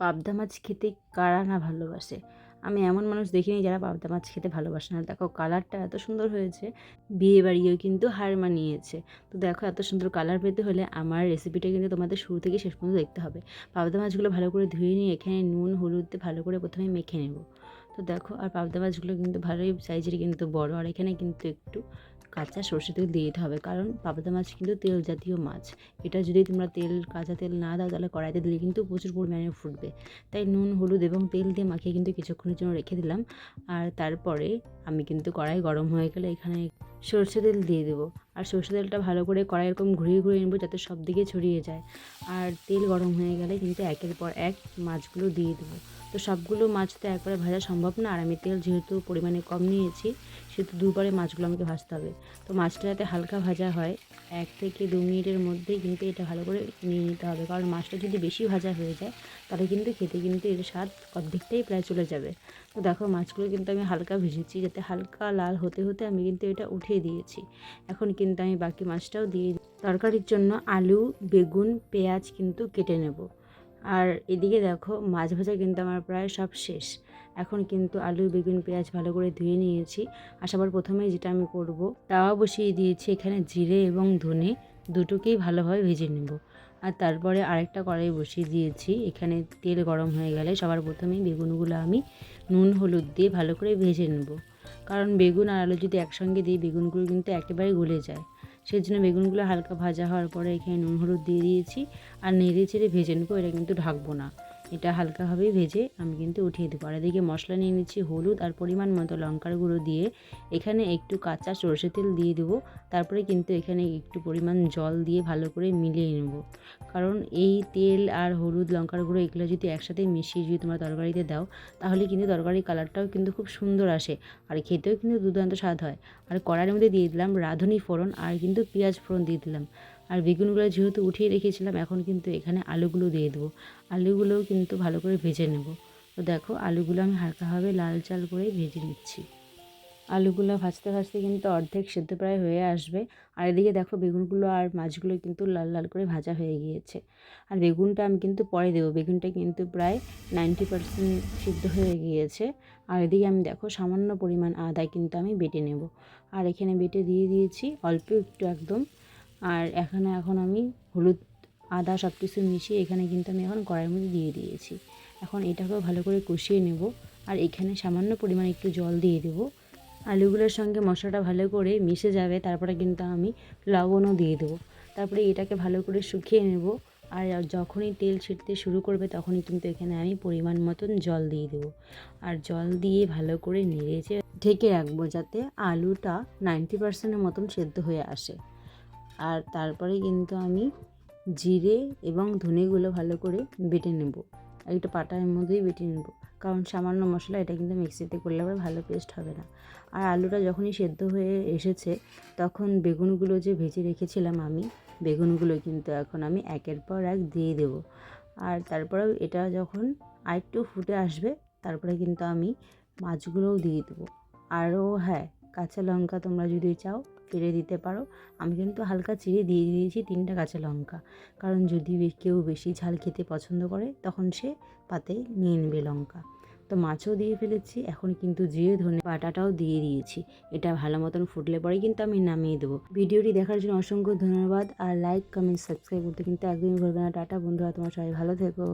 পাবদা মাছ খেতে কারা না ভালোবাসে। আমি এমন মানুষ দেখিনি যারা পাবদা মাছ খেতে ভালোবাসে না। দেখো কালারটা এত সুন্দর হয়েছে, বিয়েবাড়িও কিন্তু হার মানিয়েছে। তো দেখো এত সুন্দর কালার পেতে হলে আমার রেসিপিটা কিন্তু তোমাদের শুরু থেকে শেষ পর্যন্ত দেখতে হবে। পাবদা মাছগুলো ভালো করে ধুয়ে নিয়ে এখানে নুন হলুদ দিয়ে ভালো করে প্রথমে মেখে নেব। তো দেখো আর পাবদা মাছগুলো কিন্তু ভালোই সাইজের কিন্তু বড়, আর এখানে কিন্তু একটু কাঁচা সর্ষে তেল দিয়ে দিতে হবে, কারণ পাবদা মাছ কিন্তু তেল জাতীয় মাছ। এটা যদি তোমরা কাঁচা তেল না দাও তাহলে কড়াইতে দিলে কিন্তু প্রচুর পরিমাণে ফুটবে। তাই নুন হলুদ এবং তেল দিয়ে মাখিয়ে কিন্তু কিছুক্ষণের জন্য রেখে দিলাম। আর তারপরে আমি কিন্তু কড়াই গরম হয়ে গেলে এখানে সর্ষে তেল দিয়ে দেবো। আর সর্ষে তেলটা ভালো করে কড়াই এরকম ঘুরিয়ে ঘুরিয়ে নেবো যাতে সব দিকে ছড়িয়ে যায়। আর তেল গরম হয়ে গেলে কিন্তু একের পর এক মাছগুলো দিয়ে দেবো। তো সবগুলো মাছ তো একবারে ভাজা সম্ভব না, আর আমি তেল যেহেতু পরিমাণে কম নিয়েছি সেহেতু দুবারে মাছগুলো আমাকে ভাজতে হবে। তো মাছটা যাতে হালকা ভাজা হয় 1 থেকে 2 মিনিটের মধ্যেই কিন্তু এটা ভালো করে নিয়ে নিতে হবে, কারণ মাছটা যদি বেশি ভাজা হয়ে যায় তাহলে কিন্তু খেতে কিন্তু এর স্বাদ অর্ধেকটাই প্রায় চলে যাবে। তো দেখো মাছগুলো কিন্তু আমি হালকা ভেজেছি, যাতে হালকা লাল হতে হতে আমি কিন্তু এটা উঠিয়ে দিয়েছি। এখন কিন্তু আমি বাকি মাছটাও দিয়ে তরকারির জন্য আলু বেগুন পেঁয়াজ কিন্তু কেটে নেব। আর এদিকে দেখো মাছ ভাজা কিন্তু আমার প্রায় সব শেষ। এখন কিন্তু আলু বেগুন পেঁয়াজ ভালো করে ধুয়ে নিয়েছি। আর সবার প্রথমেই যেটা আমি করব, তাওয়া বসিয়ে দিয়েছি, এখানে জিরে এবং ধনে দুটোকেই ভালোভাবে ভেজে নেব। আর তারপরে আরেকটা কড়াই বসিয়ে দিয়েছি, এখানে তেল গরম হয়ে গেলে সবার প্রথমেই বেগুনগুলো আমি নুন হলুদ দিয়ে ভালো করে ভেজে নেব। কারণ বেগুন আর আলু যদি একসঙ্গে দিই বেগুনগুলো কিন্তু একেবারে গলে যায়। সেই জন্য বেগুনগুলো হালকা ভাজা হওয়ার পরে এখানে নুন হলুদ দিয়ে দিয়েছি। আর নেড়ে চেড়ে ভেজে নেবো, এটা কিন্তু ঢাকবো না, এটা হালকাভাবেই ভেজে আমি কিন্তু উঠিয়ে দেবো। আর এদিকে মশলা নিয়ে নিচ্ছি হলুদ আর পরিমাণ মতো লঙ্কার গুঁড়ো দিয়ে এখানে একটু কাঁচা সরষে তেল দিয়ে দেবো। তারপরে কিন্তু এখানে একটু পরিমাণ জল দিয়ে ভালো করে মিলিয়ে নেব, কারণ এই তেল আর হলুদ লঙ্কার গুঁড়ো এগুলো যদি একসাথে মিশিয়ে যদি তোমরা তরকারিতে দাও তাহলে কিন্তু তরকারির কালারটাও কিন্তু খুব সুন্দর আসে, আর খেতেও কিন্তু দুর্দান্ত স্বাদ হয়। আর কড়াইয়ের মধ্যে দিয়ে দিলাম রাঁধুনি ফোড়ন আর কিন্তু পেঁয়াজ ফোড়ন দিয়ে দিলাম। আর বেগুনগুলো যেহেতু উঠিয়ে রেখেছিলাম এখন কিন্তু এখানে আলুগুলো দিয়ে দেবো। আলুগুলোও কিন্তু ভালো করে ভেজে নেব। তো দেখো আলুগুলো আমি হালকাভাবে লাল চাল করে ভেজে নিচ্ছি। আলুগুলো ভাজতে ভাজতে কিন্তু অর্ধেক সেদ্ধ প্রায় হয়ে আসবে। আর এদিকে দেখো বেগুনগুলো আর মাছগুলো কিন্তু লাল লাল করে ভাজা হয়ে গিয়েছে। আর বেগুনটা আমি কিন্তু পরে দেবো, বেগুনটা কিন্তু প্রায় 90% সিদ্ধ হয়ে গিয়েছে। আর এদিকে আমি দেখো সামান্য পরিমাণ আদা কিন্তু আমি বেটে নেব। আর এখানে বেটে দিয়ে দিয়েছি অল্প একটু একদম। আর এখন আমি হলুদ আদা সব কিছু মিশিয়ে এখানে কিন্তু আমি এখন কড়াইয়ের মধ্যে দিয়ে দিয়েছি। এখন এটাকেও ভালো করে কষিয়ে নেব। আর এখানে সামান্য পরিমাণ একটু জল দিয়ে দেবো। আলুগুলোর সঙ্গে মশলাটা ভালো করে মিশে যাবে, তারপরে কিন্তু আমি লবণও দিয়ে দেবো। তারপরে এটাকে ভালো করে শুকিয়ে নেব। আর যখনই তেল ছিটতে শুরু করবে তখনই কিন্তু এখানে আমি পরিমাণ মতন জল দিয়ে দেবো। আর জল দিয়ে ভালো করে নেড়েচে ঢেকে রাখবো যাতে আলুটা 90% মতন সেদ্ধ হয়ে আসে। আর তারপরে কিন্তু আমি জিরে এবং ধনেগুলো ভালো করে বেটে নেব। একটা পাটার মধ্যেই বেটে নেব, কারণ সামান্য মশলা, এটা কিন্তু মিক্সিতে করলে আবার ভালো পেস্ট হবে না। আর আলুটা যখনই সেদ্ধ হয়ে এসেছে তখন বেগুনগুলো যে ভেজে রেখেছিলাম আমি, বেগুনগুলো কিন্তু এখন আমি একের পর এক দিয়ে দেবো। আর তারপরেও এটা যখন আরেকটু ফুটে আসবে তারপরে কিন্তু আমি মাছগুলোও দিয়ে দেবো। আরও হ্যাঁ, কাঁচা লঙ্কা তোমরা যদি চাও চিড়ে দিতে পারো। আমি কিন্তু হালকা চিড়ে দিয়ে দিয়েছি 3টা কাঁচা লঙ্কা, কারণ যদি কেউ বেশি ঝাল খেতে পছন্দ করে তখন সে পাতে নিয়ে নেবে লঙ্কা। তো মাছও দিয়ে ফেলেছি, এখন কিন্তু জিরে ধনে বাটাটাও দিয়ে দিয়েছি। এটা ভালো মতন ফুটলে পরে কিন্তু আমি নামিয়ে দেবো। ভিডিওটি দেখার জন্য অসংখ্য ধন্যবাদ। আর লাইক কমেন্ট সাবস্ক্রাইব করতে কিন্তু একদমই ভুলবে না। টাটা বন্ধুরা, তোমার সবাই ভালো থেকো।